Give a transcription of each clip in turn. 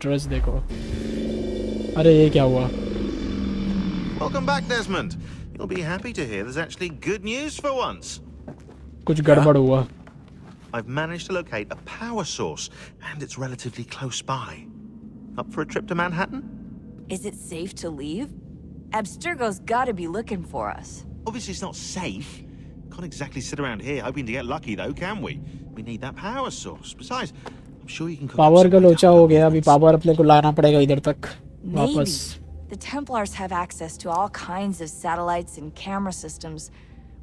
Dress देखो। अरे ये क्या हुआ? Welcome back, Desmond. You'll be happy to hear there's actually good news for once. कुछ गड़बड़ हुआ। I've managed to locate a power source, and it's relatively close by. Up for a trip to Manhattan? Is it safe to leave? Abstergo's gotta be looking for us. Obviously, it's not safe. Can't exactly sit around here hoping to get lucky, though, can we? We need that power source. Besides, I'm sure you can cook. Power का लोचा हो गया, अभी power अपने को लाना पड़ेगा इधर तक वापस। The Templars have access to all kinds of satellites and camera systems.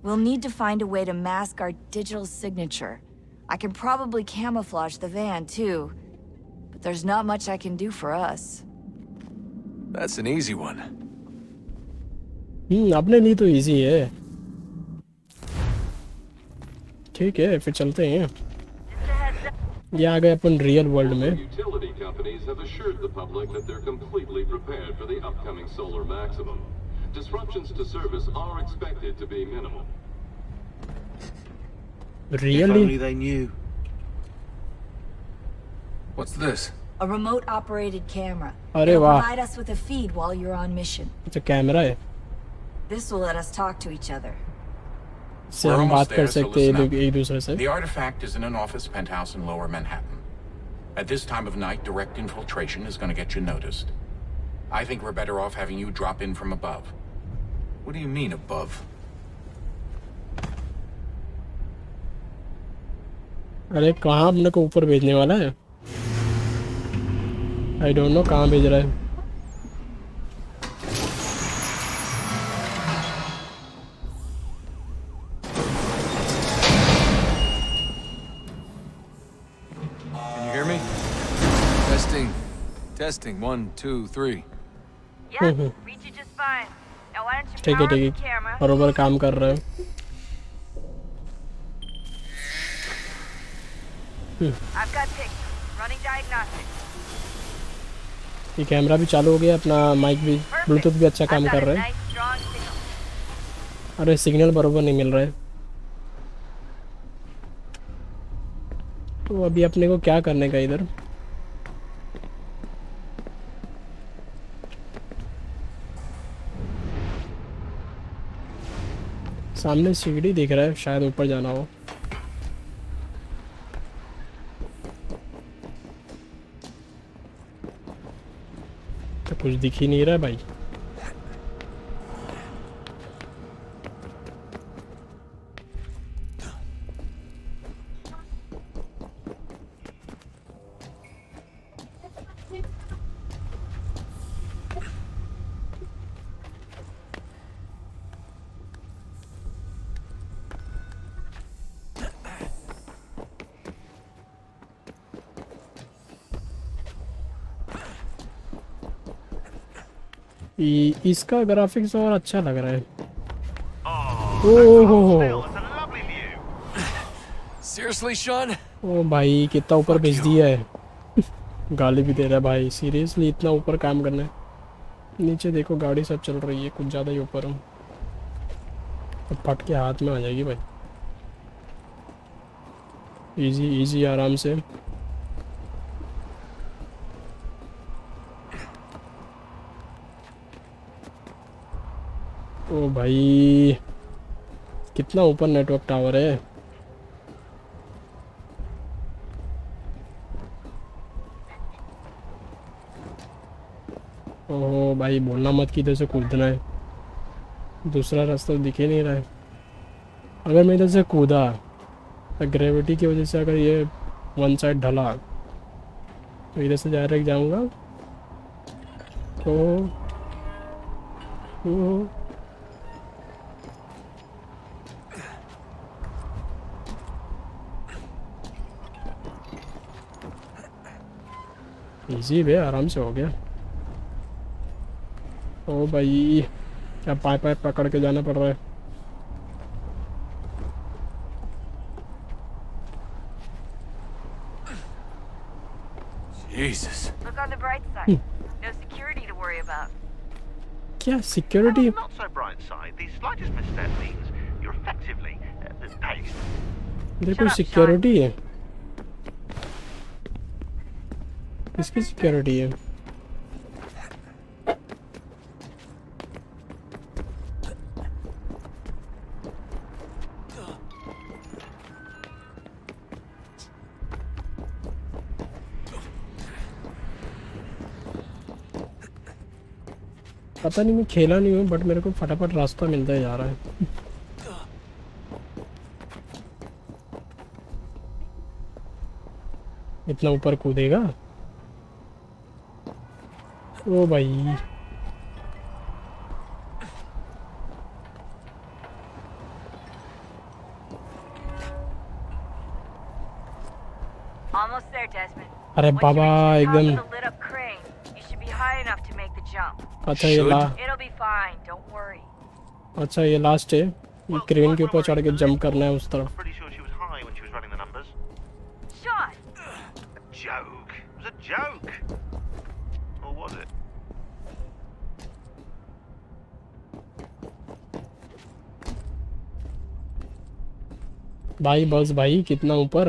We'll need to find a way to mask our digital signature. I can probably camouflage the van too, but there's not much I can do for us. That's an easy one. अपने लिए तो easy है। ठीक है, फिर चलते हैं। ये आ गए अपन रियल वर्ल्ड में। Utility companies have assured the public that they're completely prepared for the upcoming solar maximum. Disruptions to service are expected to be minimal. If only they knew. What's this? A remote-operated camera. अरे It'll वाह। provide us with a feed while you're on mission. अच्छा camera है। This will let us talk to each other. से हम बात कर सकते हैं एक दूसरे से। The artifact is in an office penthouse in Lower Manhattan. At this time of night, direct infiltration is going to get you noticed. I think we're better off having you drop in from above. What do you mean above? अरे कहाँ अपने को ऊपर भेजने वाला है? I don't know कहाँ भेज रहा है। Can you hear me? Testing. 1, 2, 3. Yeah, reach you just fine. Now why don't you ठीक है power ठीक the है, camera? बरोबर काम कर रहा है। I've got pictures. Running diagnostics. ये कैमरा भी चालू हो गया, अपना माइक भी, ब्लूटूथ भी अच्छा काम कर रहा है। Nice strong signal. अरे सिग्नल बरोबर नहीं मिल रहा है। तो अभी अपने को क्या करने का इधर? सामने सीढ़ी दिख रहा है, शायद ऊपर जाना हो। तो कुछ दिख ही नहीं रहा है भाई। इसका ग्राफिक्स और अच्छा लग रहा है। ओह Seriously, Sean? ओ भाई कितना ऊपर भेज दिया है। गाली भी दे रहा है भाई, सीरियसली इतना ऊपर काम करना है। नीचे देखो गाड़ी सब चल रही है, कुछ ज़्यादा ही ऊपर हूँ। अब फट के हाथ में आ जाएगी भाई। इजी इजी आराम से। ओ भाई कितना ऊपर नेटवर्क टावर है। ओह भाई बोलना मत कि इधर से कूदना है, दूसरा रास्ता दिख ही नहीं रहा है। अगर मैं इधर से कूदा तो ग्रेविटी की वजह से अगर ये वन साइड ढला तो इधर से डायरेक्ट जाऊंगा। तो इजी बे, आराम से हो गया। ओ भाई क्या पाइप पकड़ के जाना पड़ रहा है। Jesus. Look on the bright side. No security to worry about. क्या security? Not so bright side. The slightest misstep means you're effectively paced. देखो सिक्योरिटी है। किसकी सिक्योरिटी है? पता नहीं, मैं खेला नहीं हूँ बट मेरे को फटाफट रास्ता मिलता ही जा रहा है। इतना ऊपर कूदेगा? ओ भाई, Almost there, Desmond. अरे Once you Baba reach the top एकदम। of the lit up crane, you should be high enough to make the jump. अच्छा ये ला It'll be fine, don't worry. अच्छा ये लास्ट है, ये क्रेन के ऊपर चढ़ के जंप करना है उस तरफ। Pretty sure she was high when she was running the numbers. Sean! A joke. It was a joke. Or was it? भाई बस भाई, कितना ऊपर?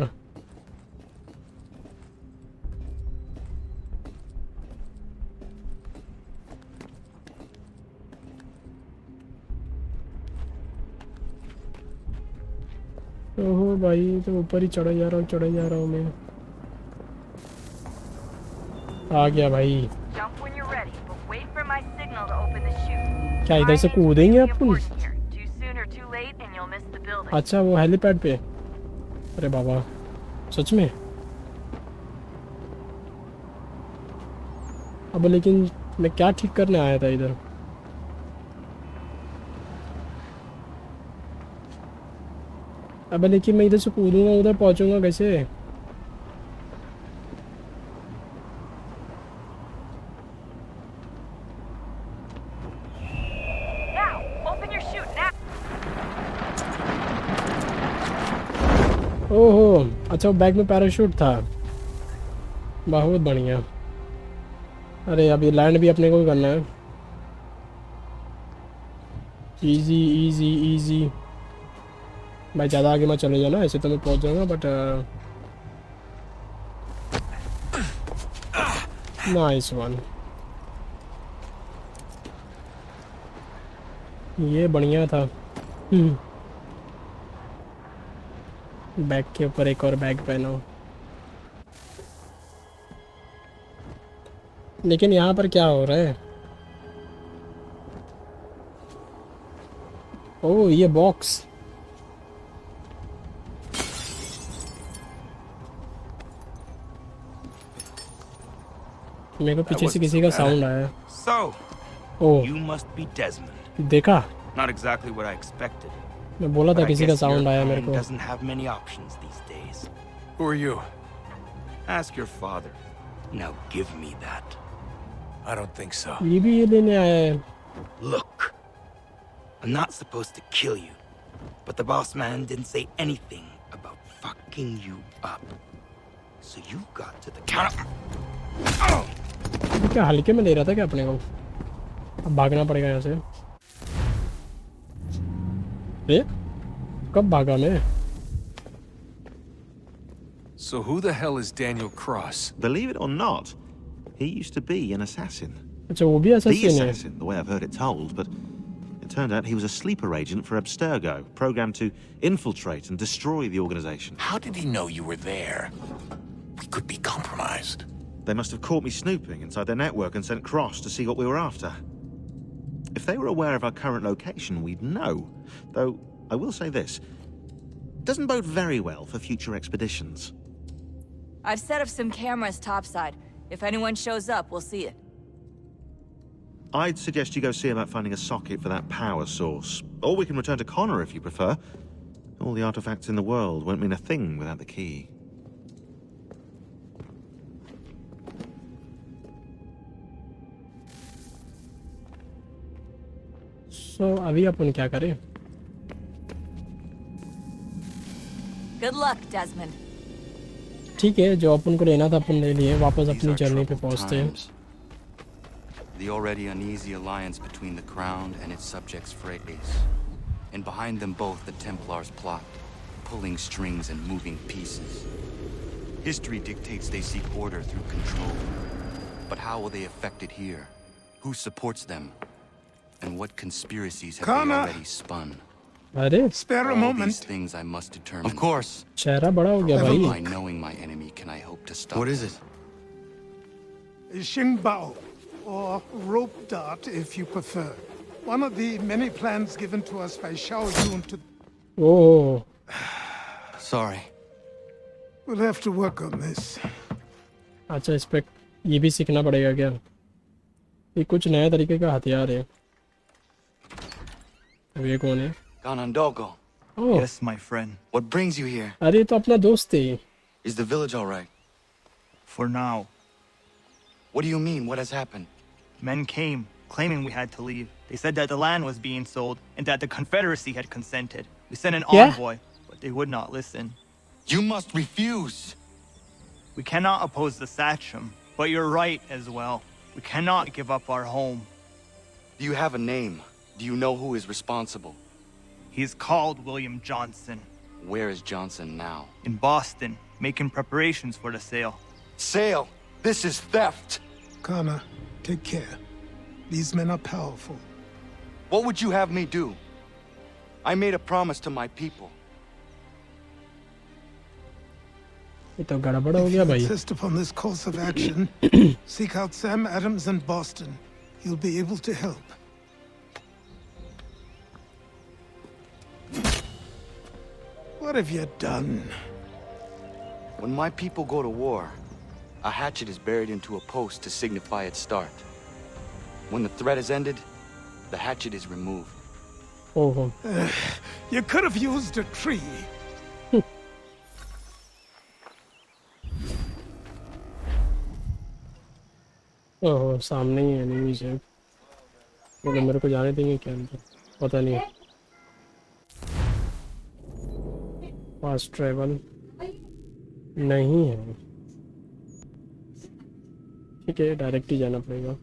ओहो भाई, तो ऊपर ही चढ़ा जा रहा हूँ मैं। आ गया भाई। Jump when you're ready, but wait for my signal to open the chute. क्या इधर से कूदेंगे अपन? Too soon or too late and you'll miss the building. अच्छा वो हेलीपैड पे? अरे बाबा, सच में? अब लेकिन मैं क्या ठीक करने आया था इधर? अब लेकिन मैं इधर से कूदूंगा, उधर पहुंचूंगा कैसे? Now, open your chute now. ओहो, अच्छा वो बैग में पैराशूट था। बहुत बढ़िया। अरे अभी लैंड भी अपने को ही करना है। इजी इजी इजी भाई, ज़्यादा आगे मत चले जाना, ऐसे तो मैं पहुंच जाऊंगा बट नाइस वन। ये बढ़िया था। बैग के ऊपर एक और बैग पहनो। लेकिन यहाँ पर क्या हो रहा है? ओह ये बॉक्स। मेरे को पीछे से किसी का साउंड आया। So, oh you must be Desmond. देखा? Not exactly what I expected. मैं बोला था But I किसी का guess साउंड your आया मेरे kind को। doesn't have many options these days. Who are you? Ask your father. Now give me that. I don't think so. ये भी ये लेने आया है। Look, I'm not supposed to kill you, but the boss man didn't say anything about fucking you up. So you got to the counter. ये क्या हल्के में ले रहा था क्या अपने को? अब भागना पड़ेगा यहाँ से। कब भागा मैं? So who the hell is Daniel Cross? Believe it or not, he used to be an assassin. अच्छा वो भी The assassin है। assassin, the way I've heard it told, but it turned out he was a sleeper agent for Abstergo, programmed to infiltrate and destroy the organization. How did he know you were there? We could be compromised. They must have caught me snooping inside their network and sent Cross to see what we were after. If they were aware of our current location, we'd know. Though, I will say this, it doesn't bode very well for future expeditions. I've set up some cameras topside. If anyone shows up, we'll see it. I'd suggest you go see about finding a socket for that power source. Or we can return to Connor if you prefer. All the artifacts in the world won't mean a thing without the key. So अभी अपन क्या करें? Good luck, Desmond. ठीक है, जो अपन को लेना था अपन ले लिए। वापस These अपनी are जर्नी पे troubled पहुंचते हैं। times. The already uneasy alliance between the Crown and its subjects frays. And behind them both the Templars plot, pulling strings and moving pieces. History dictates they seek order through control. But how will they affect it here? Who supports them? And what conspiracies have they already spun? अरे Spare a All these moment. things I must determine. Of course. चेहरा बड़ा हो गया Only भाई. by knowing my enemy can I hope to stop What is them. it? Xingbao, or rope dart if you prefer. One of the many plans given to us by Xiao Yun to... oh Sorry. We'll have to work on this. अच्छा इस पे ये भी सीखना पड़ेगा क्या? ये कुछ नया तरीके का हथियार है. अब ये कौन है? Ganondogo, oh Yes, my friend. what brings you here? अरे ये तो अपना दोस्त है. Is the village all right? For now. What do you mean? What has happened? Men came, claiming we had to leave. They said that the land was being sold and that the Confederacy had consented. We sent an Yeah? envoy, but they would not listen. You must refuse. We cannot oppose the Sachem, but you're right as well. We cannot give up our home. Do you have a name? Do you know who is responsible? He's called William Johnson, Where is Johnson now? in Boston, making preparations for the sale. Sale! This is theft! Kana, take care. These men are powerful. What would you have me do? I made a promise to my people. ये तो गड़बड़ हो If गया you भाई. insist upon this course of action, seek out Sam Adams in Boston. He'll be able to help. What have you done? When my people go to war, a hatchet is buried into a post to signify its start. When the threat is ended, the hatchet is removed. ओहो You could have used a tree. ओहो सामने ही enemies है. बोले मेरे को जाने देंगे क्या अंदर? पता नहीं. फास्ट ट्रेवल नहीं है. ठीक है डायरेक्ट ही जाना पड़ेगा.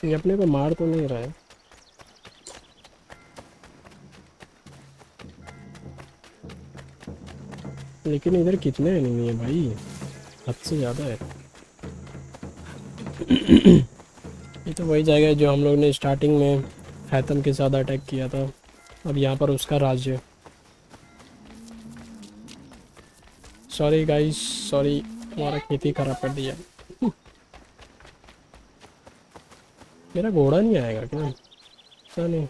ये अपने को मार तो नहीं रहा है. लेकिन इधर कितने एनिमी है भाई? हद से ज़्यादा है. ये तो वही जगह है जो हम लोग ने स्टार्टिंग में हैतम के साथ अटैक किया था. अब यहाँ पर उसका राज्य. सॉरी गाइस सॉरी हमारा खेती खराब कर दिया. मेरा घोड़ा नहीं आएगा क्या? पता नहीं.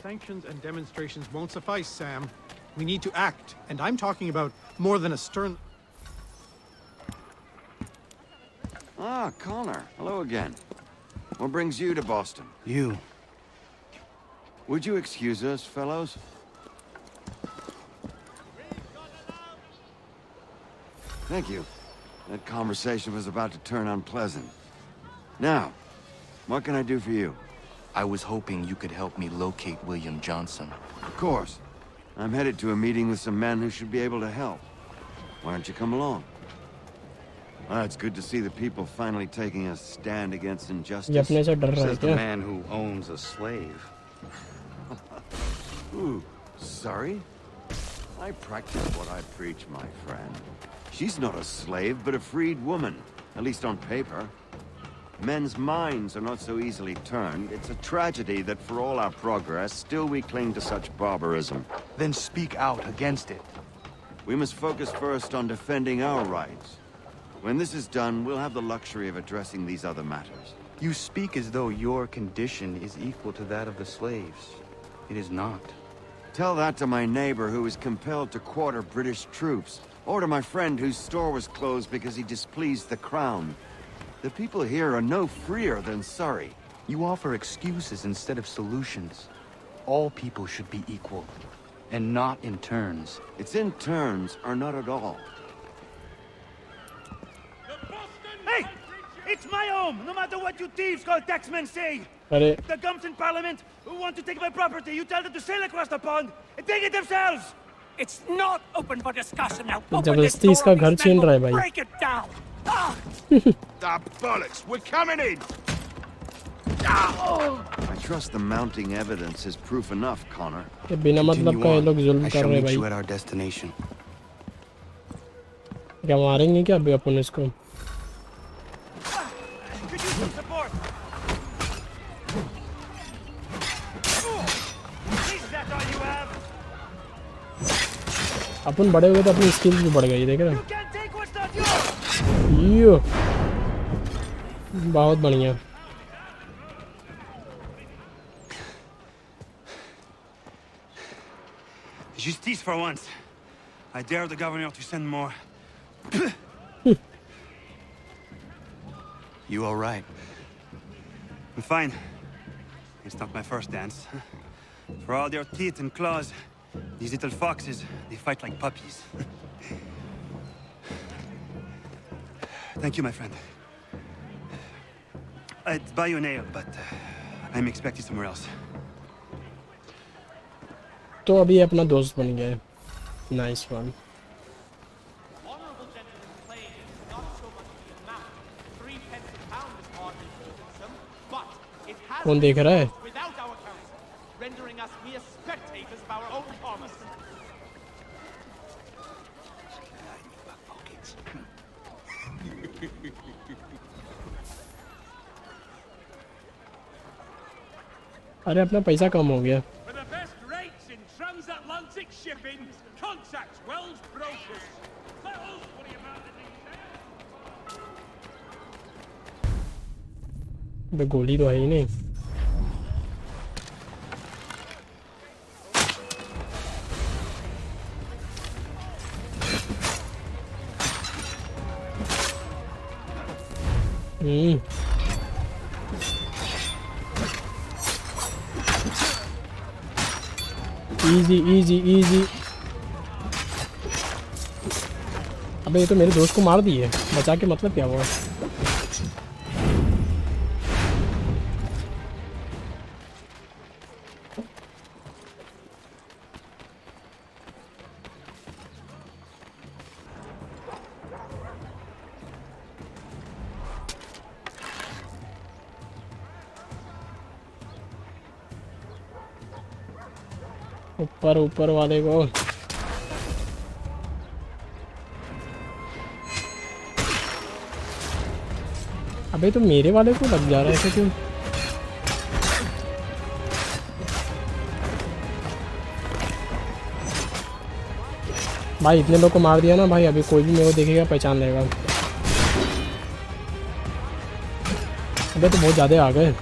Sanctions and demonstrations won't suffice, Sam. We need to act, and I'm talking about more than a stern... Ah, Connor. Hello again. What brings you to Boston? You. Would you excuse us, fellows? Thank you. That conversation was about to turn unpleasant. Now, what can I do for you? I was hoping you could help me locate William Johnson. Of course. I'm headed to a meeting with some men who should be able to help. Why don't you come along? Ah, it's good to see the people finally taking a stand against ये injustice. अपने से डर रहा है Says the क्या? man who owns a slave. Ooh, sorry? I practice what I preach, my friend. She's not a slave, but a freed woman, at least on paper. Men's minds are not so easily turned. It's a tragedy that for all our progress, still we cling to such barbarism. Then speak out against it. We must focus first on defending our rights. When this is done, we'll have the luxury of addressing these other matters. You speak as though your condition is equal to that of the slaves. It is not. Tell that to my neighbor who was compelled to quarter British troops, or to my friend whose store was closed because he displeased the crown. The people here are no freer than Surrey. You offer excuses instead of solutions. All people should be equal, and not in turns. It's in turns, or not at all. Hey! It's my home, no matter what you thieves called taxmen say. अरे The gums in Parliament who want to take my property, you tell them to sail across the pond and take it themselves. It's not open for discussion now. जबरदस्ती इसका घर छीन रहा है भाई. Break it down. Ah, bollocks! We're coming in! I trust the mounting evidence is proof enough, Connor. ये बिना मतलब का ये लोग जुल्म I कर shall रहे हैं meet you भाई. at our destination. क्या मारेंगे क्या अभी अपन इसको? Could use some support. Is that all you have? अपन बड़े हुए तो अपनी स्किल्स भी बढ़ गई, देख रहे You can't take what's not yours. हो? यो बहुत बढ़िया. Justice for once. I dare the governor to send more. You all right? I'm fine. It's not my first dance. For all their teeth and claws, these little foxes, they fight like puppies. Thank you, my friend. I'd buy you an ale, but I'm expected somewhere else. तो अभी अपना दोस्त बन गया है. Nice one. कौन देख रहा है? Rendering us mere spectators of our own commerce. अरे अपना पैसा कम हो गया. For the best rates in transatlantic shipping, contact Wells Brokers. Wells, what do you about बे गोली तो है ही नहीं. Easy easy easy. अबे ये तो मेरे दोस्त को मार दिए. बचा के मतलब क्या हुआ? ऊपर ऊपर वाले को. अबे तो मेरे वाले को लग जा रहा है ऐसे क्यों? भाई इतने लोग को मार दिया ना भाई. अभी कोई भी मेरे को देखेगा पहचान लेगा. अबे तो बहुत ज़्यादा आ गए.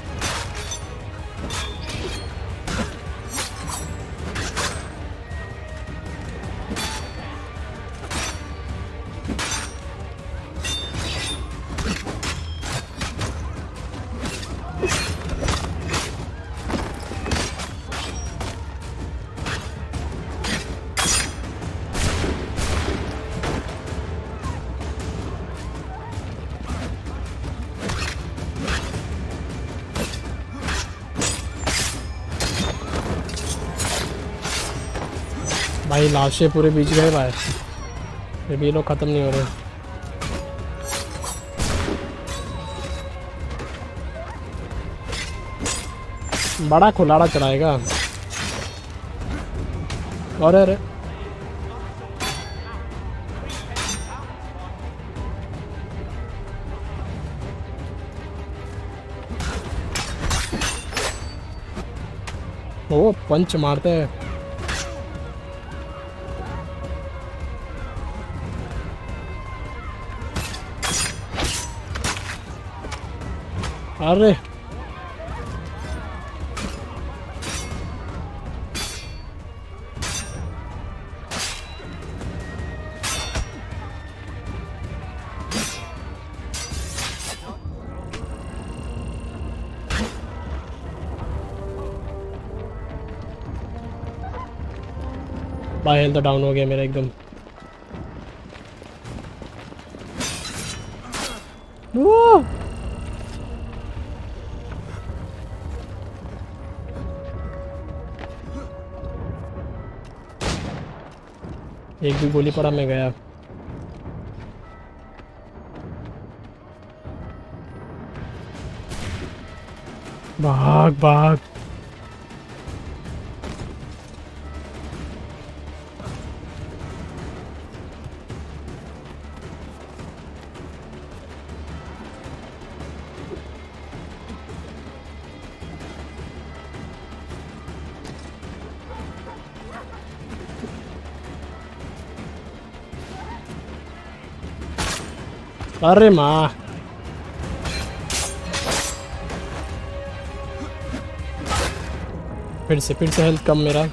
भाई लाशें पूरे बीच गए भाई. ये भी लोग ख़त्म नहीं हो रहे. बड़ा खुलाड़ा चलाएगा. और अरे वो पंच मारते हैं. अरे भाई हेल्थ डाउन हो गया मेरा एकदम. वो एक भी गोली पड़ा मैं गया। भाग भाग। अरे माँ, फिर से हेल्थ कम मेरा।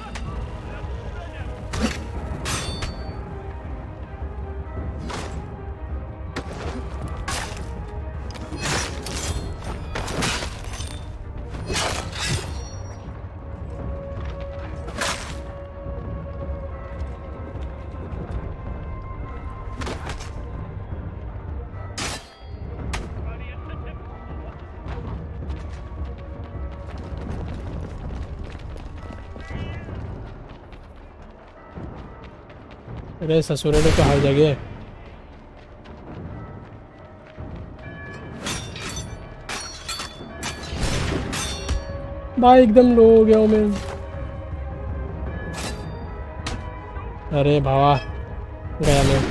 अरे ससुरे तो हर जगह। भाई एकदम लो हो गया हूँ मैं। अरे भावा गया मैं।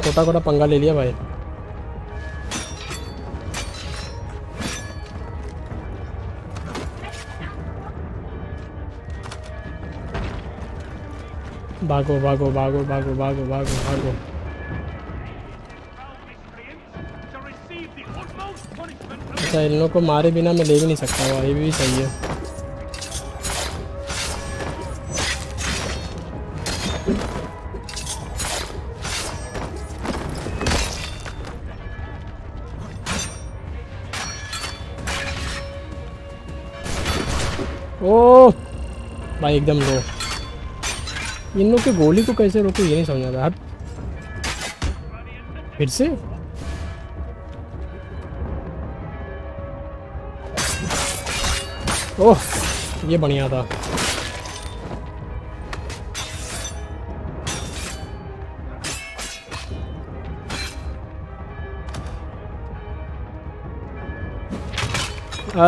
छोटा पंगा ले लिया भाई। भागो भागो भागो भागो भागो भागो भागो। अच्छा इन लोगों को मारे बिना मैं ले भी नहीं सकता हुआ, ये भी सही है। ओह भाई एकदम लो। इन लोग की गोली को कैसे रोके ये नहीं समझ आता। फिर से ओह ये बढ़िया था।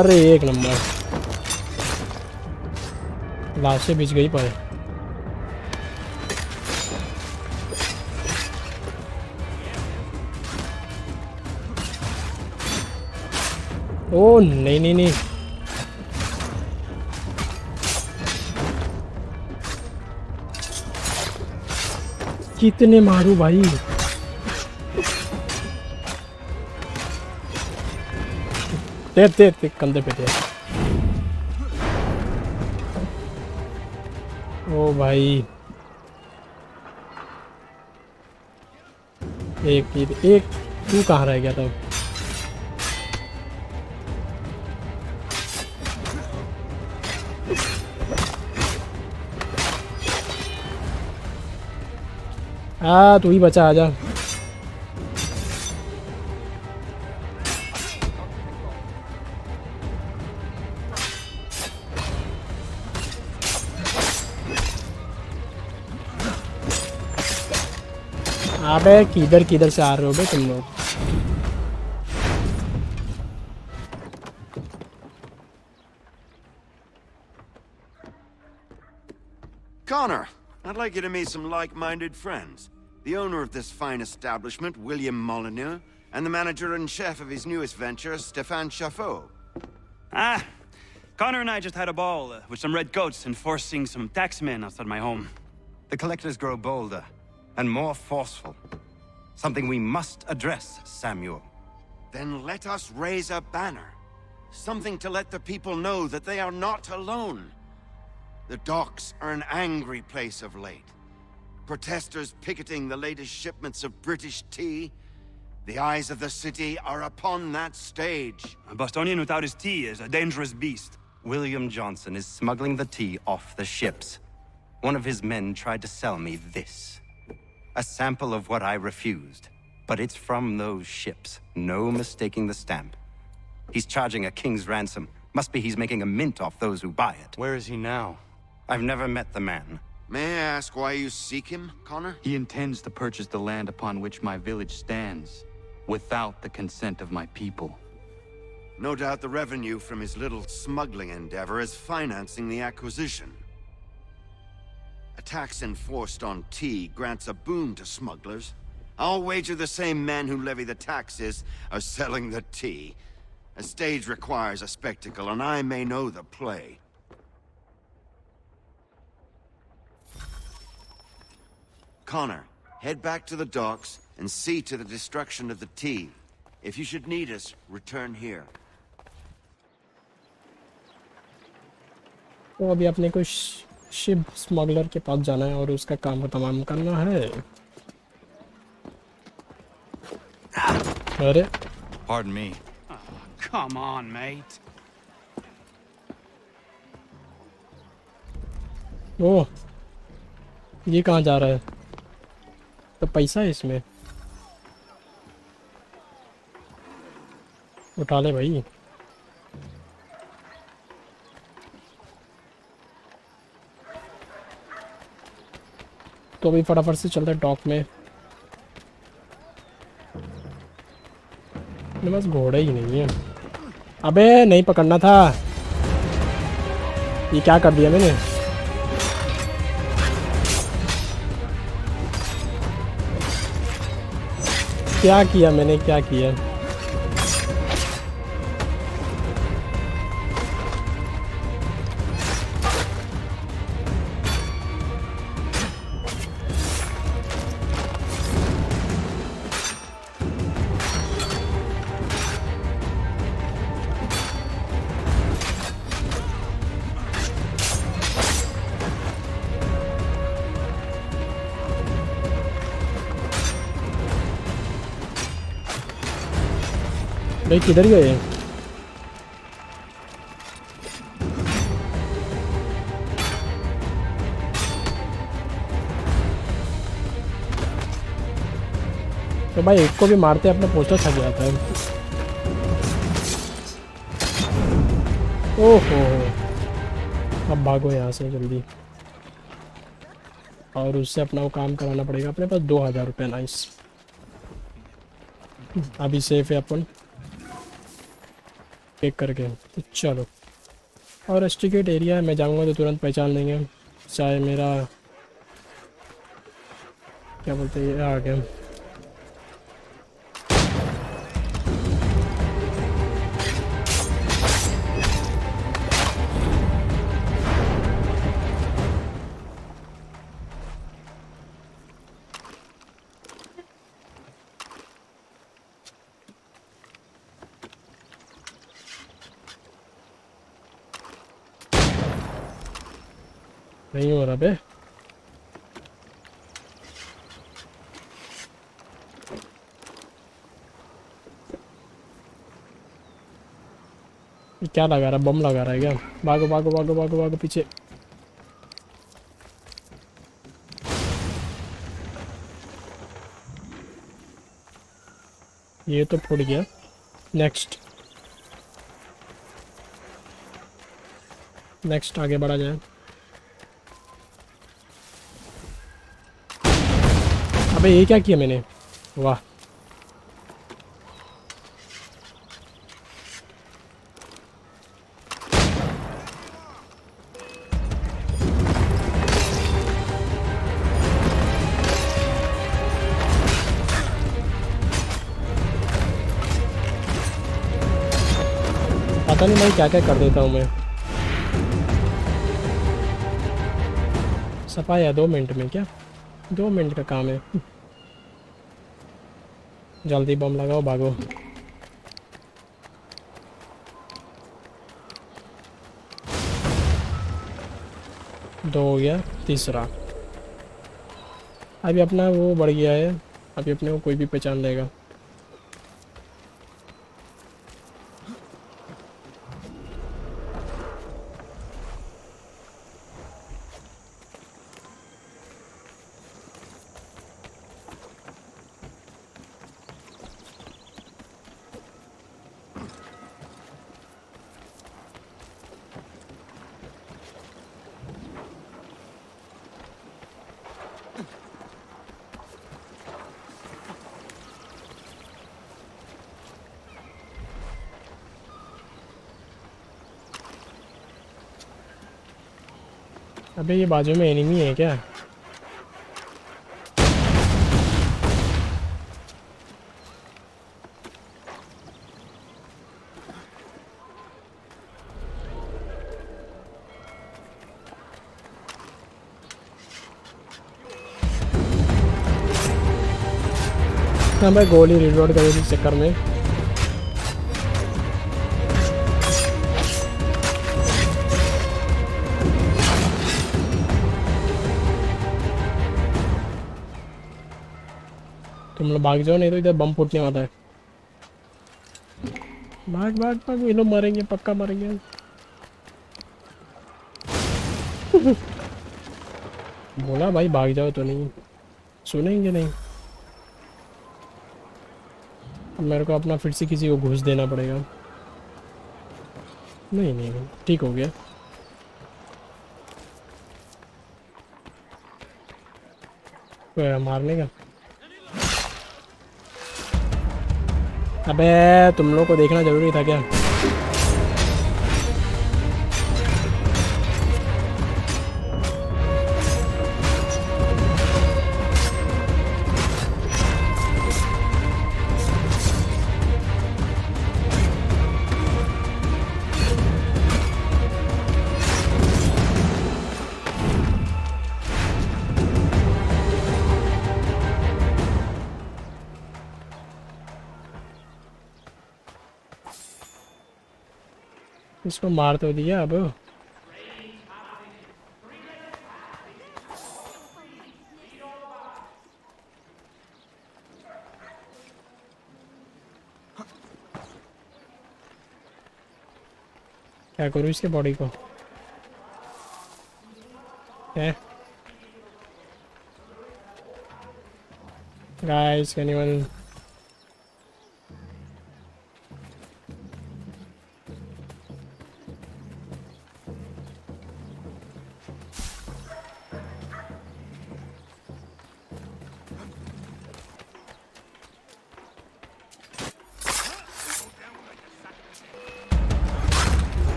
अरे एक नंबर। लाशें बिछ गई पर। ओ नहीं नहीं नहीं, कितने मारू भाई। तेरे कंधे पे थे। ओ भाई एक तू कहाँ रह गया था? तू ही बचा, आजा। अबे किधर से आ रहे हो बे तुम लोग? Connor, I'd like you to meet some like-minded friends. The owner of this fine establishment, William Molyneux, and the manager and chef of his newest venture, Stéphane Chaffeau. Ah, Connor and I just had a ball with some red coats enforcing some taxmen outside my home. The collectors grow bolder and more forceful. Something we must address, Samuel. Then let us raise a banner. Something to let the people know that they are not alone. The docks are an angry place of late. Protesters picketing the latest shipments of British tea. The eyes of the city are upon that stage. A Bostonian without his tea is a dangerous beast. William Johnson is smuggling the tea off the ships. One of his men tried to sell me this. A sample of what I refused. But it's from those ships. No mistaking the stamp. He's charging a king's ransom. Must be he's making a mint off those who buy it. Where is he now? I've never met the man. May I ask why you seek him, Connor? He intends to purchase the land upon which my village stands, without the consent of my people. No doubt the revenue from his little smuggling endeavor is financing the acquisition. A tax enforced on tea grants a boon to smugglers. I'll wager the same men who levy the taxes are selling the tea. A stage requires a spectacle, and I may know the play. Connor, head back to the docks and see to the destruction of the tea. If you should need us, return here. तो अभी अपने को ship smuggler के पास जाना है और उसका काम तमाम करना है। अरे Pardon me. Come on, mate. ओह, ये कहाँ जा रहा है? तो पैसा है इसमें, उठा ले भाई। तो अभी फटाफट से चलते हैं डॉक में। मेरे पास घोड़ा ही नहीं है। अबे नहीं पकड़ना था, ये क्या कर दिया मैंने? क्या किया मैंने, क्या किया? भाई किधर गए? तो भाई एक को भी मारते अपना पोस्टर छप जाता है। ओहो, अब भागो यहाँ से जल्दी, और उससे अपना वो काम कराना पड़ेगा। अपने पास 2000 रुपये। नाइस, अभी सेफ है अपन पिक करके। तो चलो, और रेस्ट्रिकेट एरिया है, मैं जाऊंगा तो तुरंत पहचान लेंगे। चाहे मेरा क्या बोलते हैं, ये आ गया। नहीं हो रहा बे। क्या लगा रहा, बम लगा रहा है क्या? भागो भागो भागो भागो भागो पीछे। ये तो फूट गया। नेक्स्ट नेक्स्ट आगे बढ़ा जाए। अबे ये क्या किया मैंने? वाह, पता नहीं भाई क्या क्या कर देता हूँ मैं। सफाया 2 मिनट में? क्या 2 मिनट का काम है? जल्दी बम लगाओ, भागो। दो हो गया, तीसरा। अभी अपना वो बढ़ गया है, अभी अपने को कोई भी पहचान लेगा। अबे ये बाजू में एनिमी है क्या? हाँ भाई, गोली रिलोड करे इस चक्कर में। तुम लोग भाग जाओ, नहीं तो इधर बम फूटने वाला है। भाग भाग भाग, ये लोग मरेंगे, पक्का मरेंगे। बोला भाई भाग जाओ, तो नहीं सुनेंगे। नहीं, अब मेरे को अपना फिर से किसी को घूस देना पड़ेगा। नहीं नहीं, ठीक हो गया। कोई मारने का? अबे तुम लोग को देखना जरूरी था क्या? इसको मार तो दिया अब। क्या करूँ इसके बॉडी को? Guys, can anyone?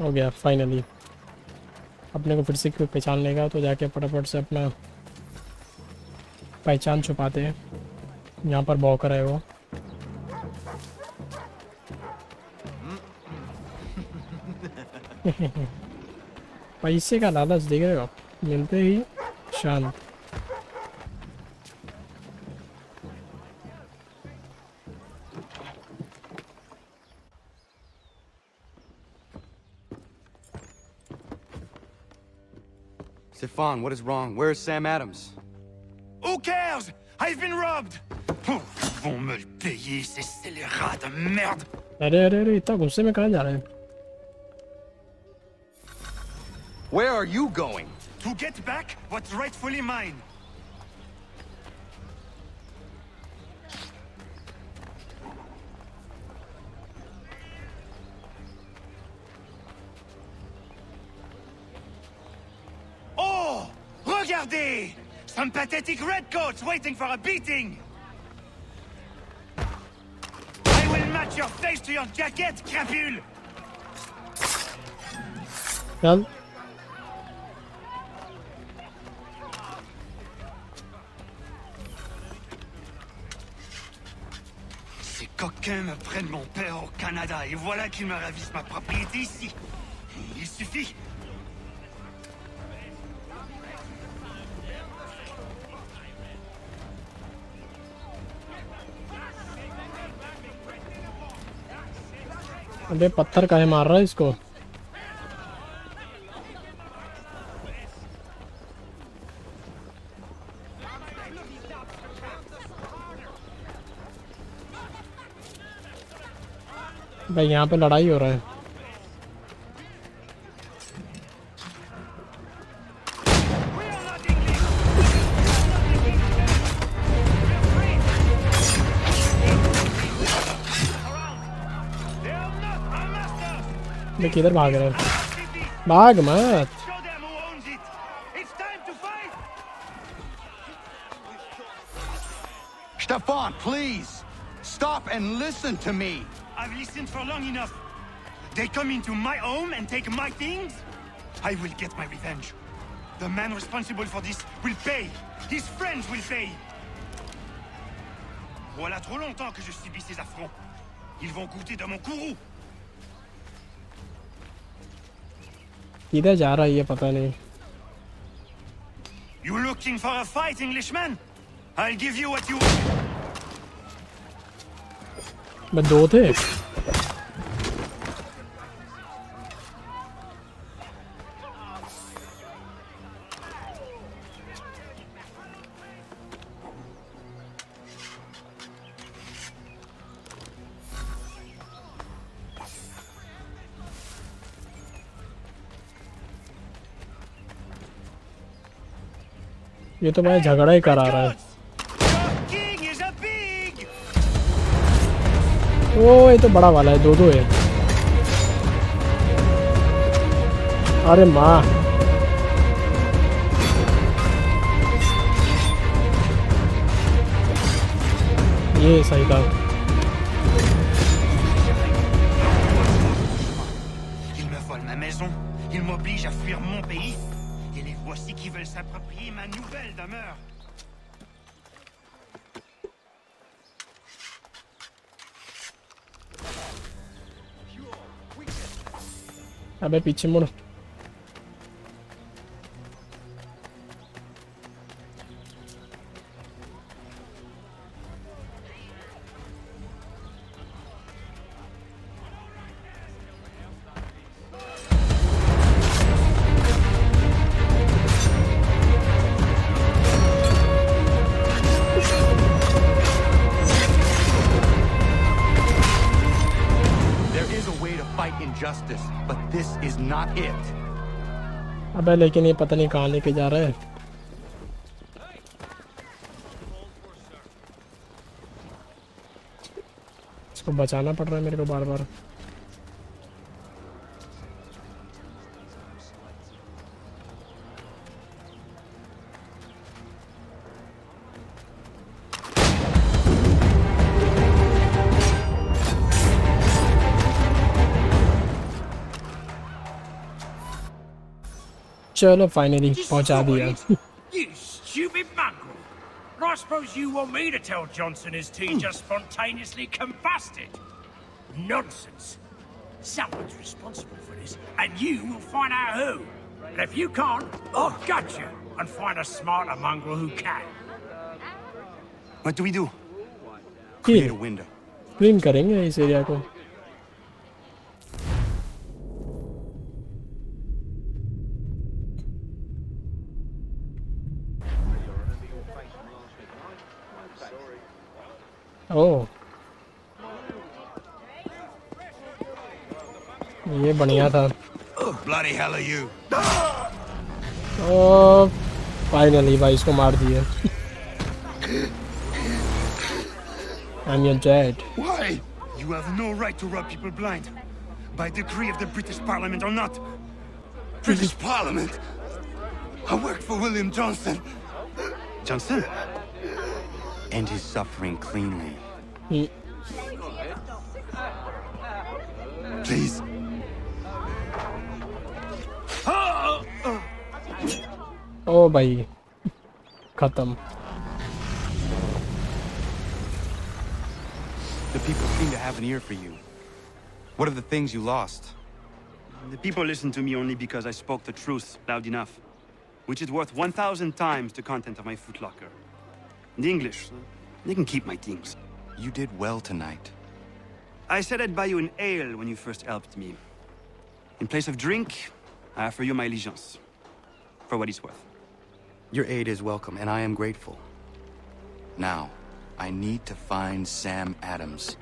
हो गया फाइनली। अपने को फिर से क्यों पहचान लेगा, तो जाके फटाफट से अपना पहचान छुपाते हैं। यहाँ पर बॉकर है वो। पैसे का लालच देख रहे हो, मिलते ही शांत। Stefan, what is wrong? Where is Sam Adams? Who cares? I've been robbed! Vont me le payer, ces scélérats de merde! अरे अरे अरे, इतना गुस्से में कहाँ जा रहे हैं? Where are you going? To get back what's rightfully mine. Oh! Regardez! Some pathetic redcoats waiting for a beating! I will match your face to your jacket, crapule! चल। Ces coquins me prennent mon père au Canada et voilà qu'ils me ravissent ma propriété ici. Il suffit. अबे पत्थर काहे मार रहा है इसको? भाई यहाँ पे लड़ाई हो रहा है। मैं किधर भाग रहा हूँ? भाग मत. Stefan, please! Stop and listen to me! I've listened for long enough. They come into my home and take my things? I will get my revenge. The man responsible for this will pay. His friends will pay. Voilà trop longtemps que je subis ces affronts. Ils vont goûter de mon courroux. किधर जा रहा है ये पता नहीं. You looking for a fight, Englishman? I'll give you what you... बस 2 थे. ये तो भाई झगड़ा ही करा रहा है. ओ ये तो बड़ा वाला है. 2-2 है. अरे माँ. ये सही था. Ils me volent ma maison, ils m'obligent à fuir mon pays, et les voici qui veulent s'approprier ma nouvelle demeure. अबे पीछे मुड़. Injustice, but this is not it. अबे लेकिन ये पता नहीं कहाँ लेके जा रहा है. इसको बचाना पड़ रहा है मेरे को बार बार. चलो फाइनली पहुंचा दिया. You stupid mongrel! I suppose you want me to tell Johnson his tea just spontaneously combusted? Nonsense! Someone's responsible for this, and you will find out who. And if you can't, I'll gut you and find a smarter mongrel who can. What do we do? Create a window. Clean करेंगे इस area को. ओह ये बढ़िया था. Bloody hell are you? Oh finally भाई इसको मार दिया. I'm your dad. Why? You have no right to rub people blind. By decree of the British Parliament or not. British Parliament? I worked for William Johnson. Johnson? End his suffering cleanly. Please. ओ भाई खत्म. The people seem to have an ear for you. What are the things you lost? The people listen to me only because I spoke the truth loud enough, which is worth 1,000 times the content of my footlocker. The English, they can keep my things. You did well tonight. I said I'd buy you an ale when you first helped me. In place of drink, I offer you my allegiance. For what it's worth. Your aid is welcome, and I am grateful. Now, I need to find Sam Adams.